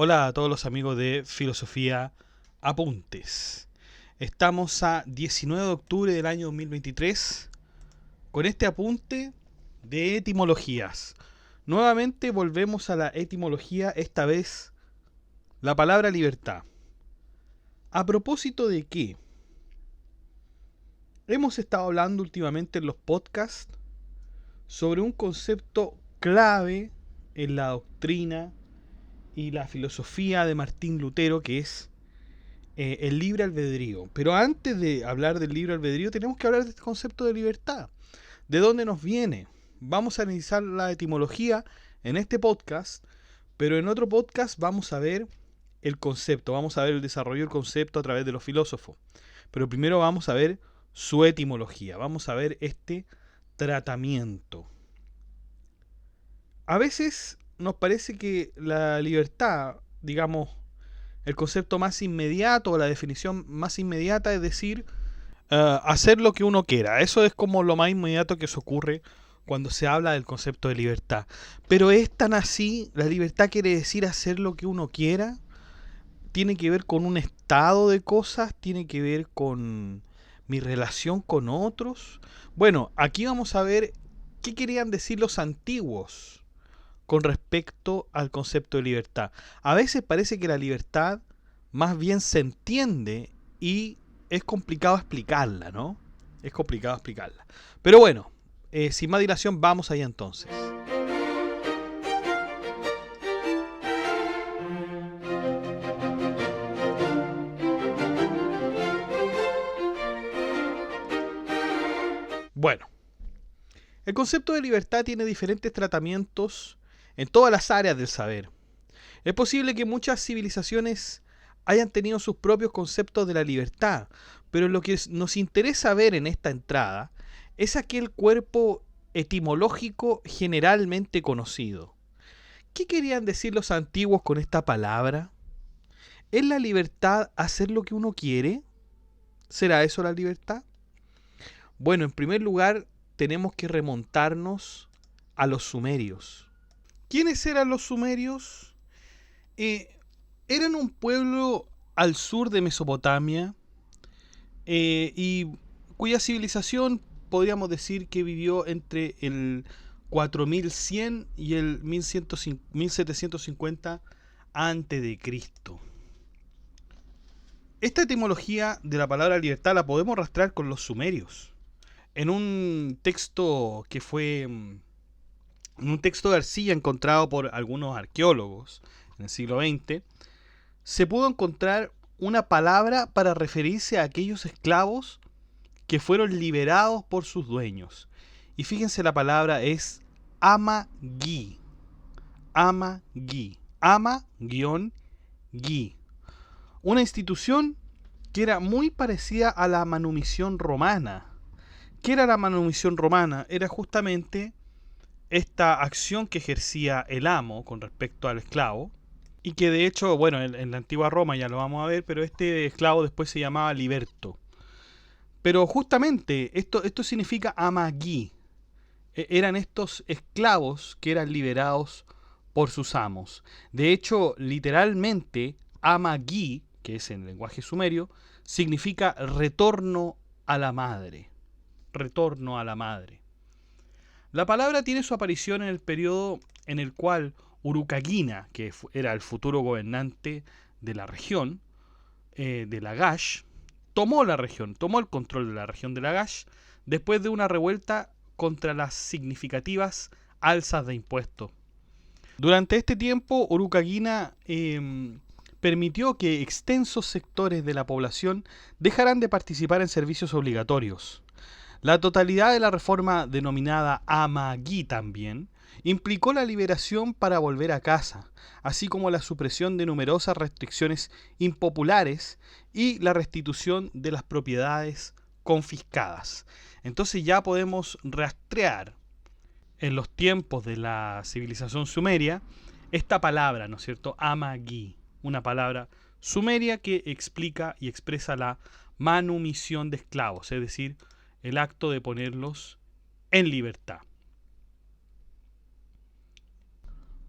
Hola a todos los amigos de Filosofía Apuntes. Estamos a 19 de octubre del año 2023 con este apunte de etimologías. Nuevamente volvemos a la etimología, esta vez la palabra libertad. ¿A propósito de qué? Hemos estado hablando últimamente en los podcasts sobre un concepto clave en la doctrina y la filosofía de Martín Lutero, que es el libre albedrío. Pero antes de hablar del libre albedrío tenemos que hablar de este concepto de libertad. ¿De dónde nos viene? Vamos a analizar la etimología en este podcast, pero en otro podcast vamos a ver el concepto, vamos a ver el desarrollo del concepto a través de los filósofos. Pero primero vamos a ver su etimología, vamos a ver este tratamiento. A veces nos parece que la libertad, digamos, el concepto más inmediato, la definición más inmediata es decir, hacer lo que uno quiera. Eso es como lo más inmediato que se ocurre cuando se habla del concepto de libertad. Pero es tan así, la libertad quiere decir hacer lo que uno quiera, tiene que ver con un estado de cosas, tiene que ver con mi relación con otros. Bueno, aquí vamos a ver qué querían decir los antiguos con respecto al concepto de libertad. A veces parece que la libertad más bien se entiende y es complicado explicarla, ¿no? Es complicado explicarla. Pero bueno, sin más dilación, vamos allá entonces. Bueno, el concepto de libertad tiene diferentes tratamientos en todas las áreas del saber. Es posible que muchas civilizaciones hayan tenido sus propios conceptos de la libertad, pero lo que nos interesa ver en esta entrada es aquel cuerpo etimológico generalmente conocido. ¿Qué querían decir los antiguos con esta palabra? ¿Es la libertad hacer lo que uno quiere? ¿Será eso la libertad? Bueno, en primer lugar, tenemos que remontarnos a los sumerios. ¿Quiénes eran los sumerios? Eh, Eran un pueblo al sur de Mesopotamia y cuya civilización podríamos decir que vivió entre el 4100 y el 1750 antes de Cristo. Esta etimología de la palabra libertad la podemos rastrear con los sumerios. En un texto que fue un texto de arcilla encontrado por algunos arqueólogos en el siglo XX, se pudo encontrar una palabra para referirse a aquellos esclavos que fueron liberados por sus dueños. Y fíjense, la palabra es ama-gi. Ama-gi. Ama-gi. Una institución que era muy parecida a la manumisión romana. ¿Qué era la manumisión romana? Era justamente esta acción que ejercía el amo con respecto al esclavo, y que de hecho, bueno, en la antigua Roma ya lo vamos a ver, pero este esclavo después se llamaba liberto. Pero justamente esto significa amagui. Eran estos esclavos que eran liberados por sus amos. De hecho, literalmente, amagui, que es en lenguaje sumerio, significa retorno a la madre. Retorno a la madre. La palabra tiene su aparición en el periodo en el cual Urukagina, que era el futuro gobernante de la región, de Lagash, tomó la región, tomó el control de la región de Lagash después de una revuelta contra las significativas alzas de impuestos. Durante este tiempo, Urukagina permitió que extensos sectores de la población dejaran de participar en servicios obligatorios. La totalidad de la reforma denominada Amagui también implicó la liberación para volver a casa, así como la supresión de numerosas restricciones impopulares y la restitución de las propiedades confiscadas. Entonces ya podemos rastrear en los tiempos de la civilización sumeria esta palabra, ¿no es cierto? Amagui, una palabra sumeria que explica y expresa la manumisión de esclavos, es decir, el acto de ponerlos en libertad.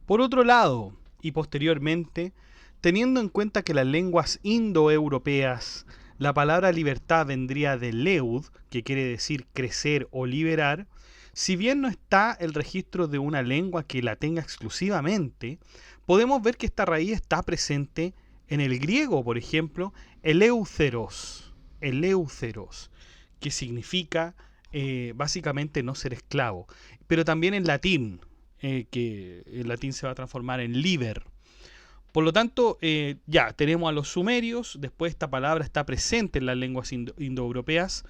Por otro lado, y posteriormente, Teniendo en cuenta que las lenguas indoeuropeas, la palabra libertad vendría de leud, que quiere decir crecer o liberar, si bien no está el registro de una lengua que la tenga exclusivamente, podemos ver que esta raíz está presente en el griego, por ejemplo, eleutheros, que significa básicamente no ser esclavo, pero también en latín, que el latín se va a transformar en liber. Por lo tanto, ya tenemos a los sumerios, después esta palabra está presente en las lenguas indoeuropeas,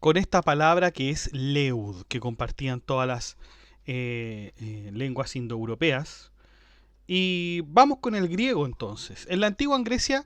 con esta palabra que es leud, que compartían todas las lenguas indoeuropeas. Y vamos con el griego entonces. En la antigua Grecia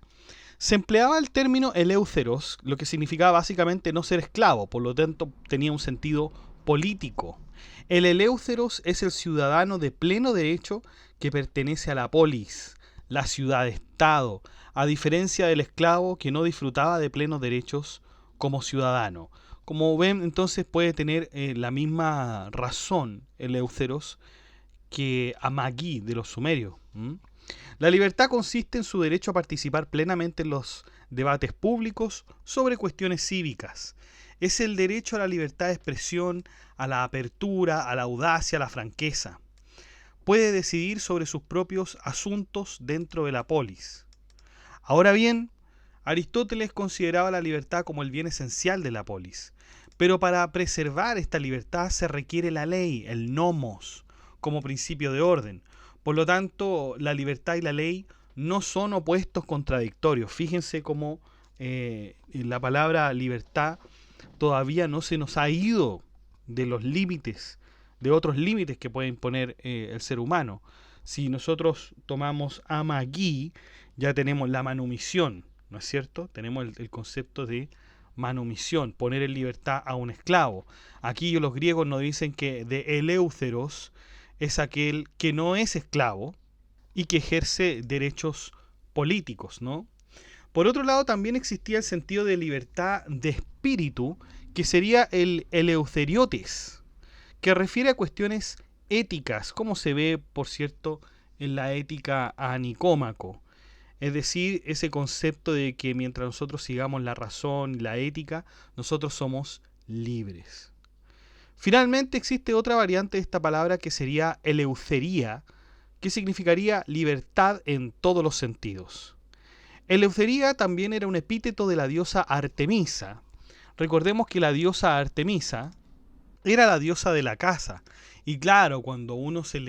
se empleaba el término eleutheros, lo que significaba básicamente no ser esclavo, por lo tanto tenía un sentido político. El eleutheros es el ciudadano de pleno derecho que pertenece a la polis, la ciudad-estado, a diferencia del esclavo que no disfrutaba de plenos derechos como ciudadano. Como ven, entonces puede tener la misma razón el eleutheros que Amagí de los sumerios. La libertad consiste en su derecho a participar plenamente en los debates públicos sobre cuestiones cívicas. Es el derecho a la libertad de expresión, a la apertura, a la audacia, a la franqueza. Puede decidir sobre sus propios asuntos dentro de la polis. Ahora bien, Aristóteles consideraba la libertad como el bien esencial de la polis, pero para preservar esta libertad se requiere la ley, el nomos, como principio de orden. Por lo tanto, la libertad y la ley no son opuestos contradictorios. Fíjense cómo la palabra libertad todavía no se nos ha ido de los límites, de otros límites que puede imponer el ser humano. Si nosotros tomamos amagí, ya tenemos la manumisión, ¿no es cierto? Tenemos el concepto de manumisión, poner en libertad a un esclavo. Aquí los griegos nos dicen que de eleutheros es aquel que no es esclavo y que ejerce derechos políticos, ¿no? Por otro lado, también existía el sentido de libertad de espíritu, que sería el eleuteriotes, que refiere a cuestiones éticas, como se ve, por cierto, en la ética a Nicómaco. Es decir, ese concepto de que mientras nosotros sigamos la razón y la ética, nosotros somos libres. Finalmente existe otra variante de esta palabra que sería eleucería, que significaría libertad en todos los sentidos. Eleucería también era un epíteto de la diosa Artemisa. Recordemos que la diosa Artemisa era la diosa de la caza. Y claro, cuando uno se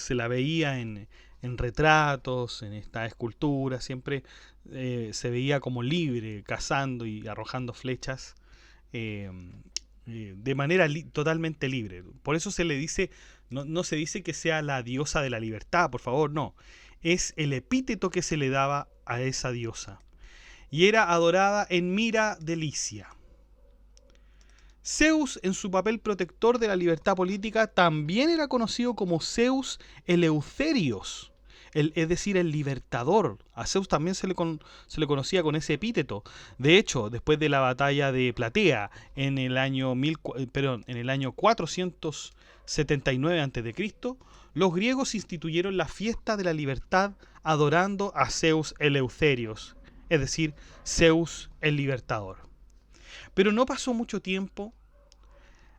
la veía en retratos, en esta escultura, siempre se veía como libre, cazando y arrojando flechas de manera totalmente libre. Por eso se le dice, no se dice que sea la diosa de la libertad, por favor, no. Es el epíteto que se le daba a esa diosa. Y era adorada en Mira de Licia. Zeus, en su papel protector de la libertad política, también era conocido como Zeus Eleutherios, es decir, el libertador. A Zeus también se le conocía con ese epíteto. De hecho, después de la batalla de Platea en el año 479 a.C., los griegos instituyeron la fiesta de la libertad adorando a Zeus Eleutherios, es decir, Zeus el libertador. Pero no pasó mucho tiempo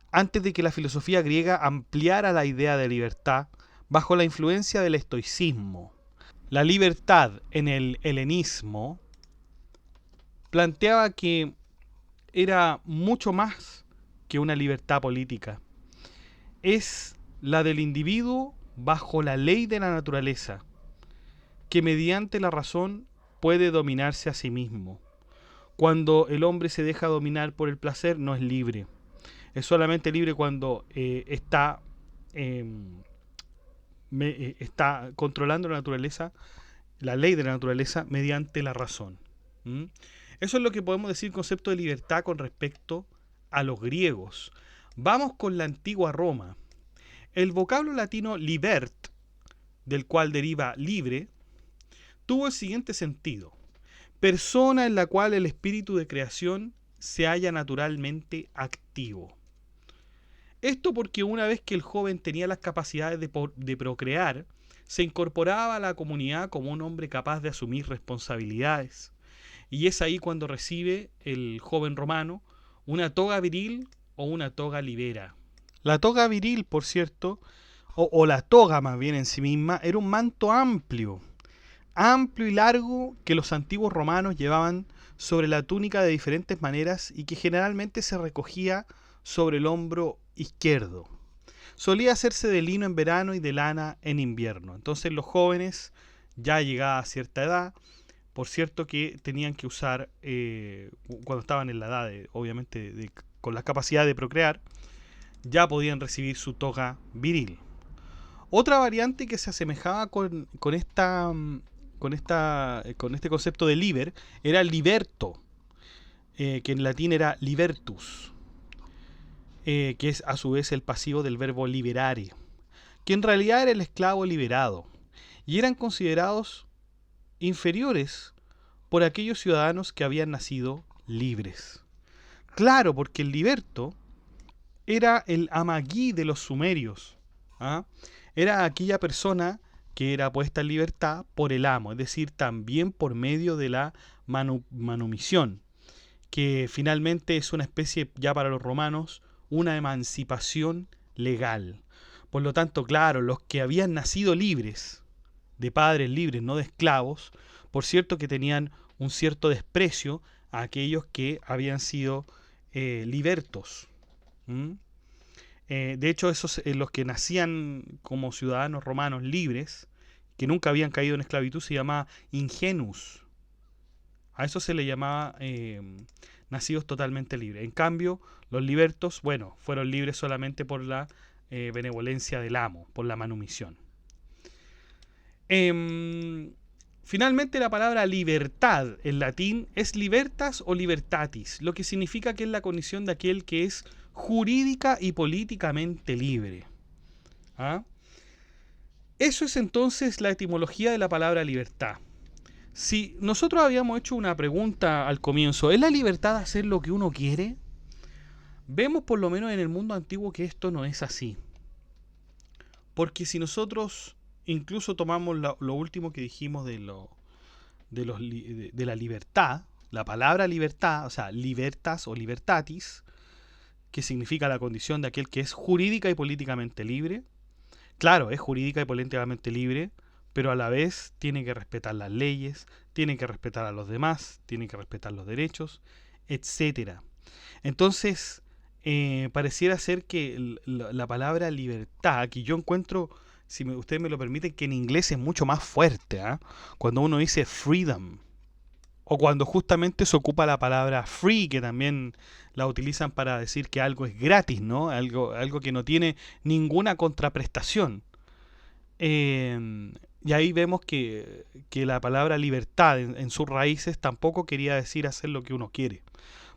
antes de que la filosofía griega ampliara la idea de libertad bajo la influencia del estoicismo. La libertad en el helenismo planteaba que era mucho más que una libertad política. Es la del individuo bajo la ley de la naturaleza, que mediante la razón puede dominarse a sí mismo. Cuando el hombre se deja dominar por el placer, no es libre. Es solamente libre cuando está controlando la naturaleza, la ley de la naturaleza, mediante la razón. Eso es lo que podemos decir concepto de libertad con respecto a los griegos. Vamos con la antigua Roma. El vocablo latino libert, del cual deriva libre, tuvo el siguiente sentido: persona en la cual el espíritu de creación se halla naturalmente activo. Esto porque una vez que el joven tenía las capacidades de procrear, se incorporaba a la comunidad como un hombre capaz de asumir responsabilidades. Y es ahí cuando recibe el joven romano una toga viril o una toga libera. La toga viril, por cierto, o la toga más bien en sí misma, era un manto amplio y largo que los antiguos romanos llevaban sobre la túnica de diferentes maneras y que generalmente se recogía sobre el hombro izquierdo. Solía hacerse de lino en verano y de lana en invierno. Entonces los jóvenes, ya llegada a cierta edad, por cierto que tenían que usar, cuando estaban en la edad, obviamente, con la capacidad de procrear, ya podían recibir su toga viril. Otra variante que se asemejaba con este concepto de liber era liberto, que en latín era libertus, que es a su vez el pasivo del verbo liberare, que en realidad era el esclavo liberado, y eran considerados inferiores por aquellos ciudadanos que habían nacido libres. Claro, porque el liberto era el amagui de los sumerios, ¿ah? Era aquella persona que era puesta en libertad por el amo, es decir, también por medio de la manumisión, que finalmente es una especie, ya para los romanos, una emancipación legal. Por lo tanto, claro, los que habían nacido libres, de padres libres, no de esclavos, por cierto que tenían un cierto desprecio a aquellos que habían sido libertos. De hecho, esos, los que nacían como ciudadanos romanos libres, que nunca habían caído en esclavitud, se llamaba ingenus. A eso se le llamaba nacidos totalmente libres. En cambio, los libertos, bueno, fueron libres solamente por la benevolencia del amo, por la manumisión. Finalmente, la palabra libertad en latín es libertas o libertatis, lo que significa que es la condición de aquel que es jurídica y políticamente libre. ¿Ah? Eso es entonces la etimología de la palabra libertad. Si nosotros habíamos hecho una pregunta al comienzo, ¿es la libertad hacer lo que uno quiere? Vemos por lo menos en el mundo antiguo que esto no es así. Porque si nosotros incluso tomamos lo último que dijimos de la libertad, la palabra libertad, o sea, libertas o libertatis, que significa la condición de aquel que es jurídica y políticamente libre. Claro, es jurídica y políticamente libre, pero a la vez tiene que respetar las leyes, tiene que respetar a los demás, tiene que respetar los derechos, etc. Entonces, pareciera ser que la palabra libertad, que yo encuentro, si ustedes me lo permiten, que en inglés es mucho más fuerte, ¿eh? Cuando uno dice freedom, o cuando justamente se ocupa la palabra free, que también la utilizan para decir que algo es gratis, ¿no? Algo que no tiene ninguna contraprestación. Y ahí vemos que la palabra libertad en sus raíces tampoco quería decir hacer lo que uno quiere.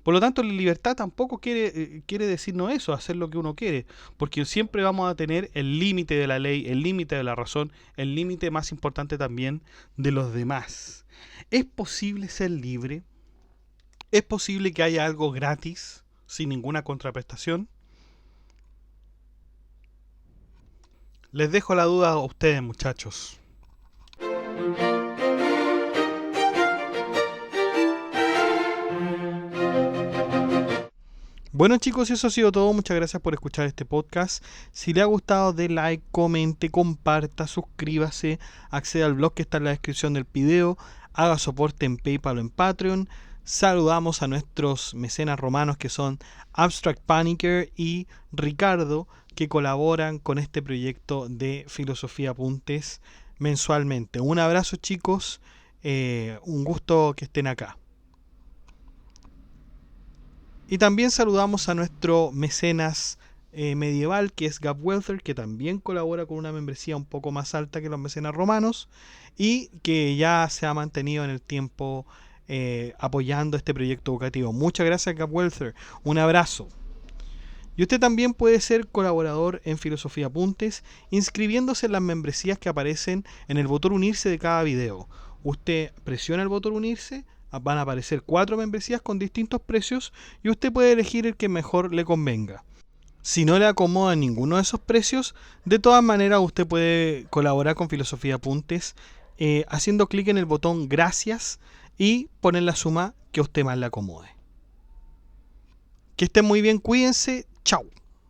Por lo tanto, la libertad tampoco quiere decirnos eso, hacer lo que uno quiere, porque siempre vamos a tener el límite de la ley, el límite de la razón, el límite más importante también de los demás. ¿Es posible ser libre? ¿Es posible que haya algo gratis, sin ninguna contraprestación? Les dejo la duda a ustedes, muchachos. Bueno, chicos, eso ha sido todo. Muchas gracias por escuchar este podcast. Si le ha gustado, dé like, comente, comparta, suscríbase, acceda al blog que está en la descripción del video, haga soporte en PayPal o en Patreon. Saludamos a nuestros mecenas romanos que son Abstract Panicker y Ricardo, que colaboran con este proyecto de Filosofía Apuntes mensualmente. Un abrazo, chicos. Un gusto que estén acá. Y también saludamos a nuestro mecenas medieval, que es Gab Welther, que también colabora con una membresía un poco más alta que los mecenas romanos y que ya se ha mantenido en el tiempo apoyando este proyecto educativo. Muchas gracias, Gab Welther. Un abrazo. Y usted también puede ser colaborador en Filosofía Apuntes inscribiéndose en las membresías que aparecen en el botón unirse de cada video. Usted presiona el botón unirse, van a aparecer 4 membresías con distintos precios y usted puede elegir el que mejor le convenga. Si no le acomoda ninguno de esos precios, de todas maneras usted puede colaborar con Filosofía Apuntes haciendo clic en el botón gracias y poner la suma que a usted más le acomode. Que estén muy bien, cuídense, chao.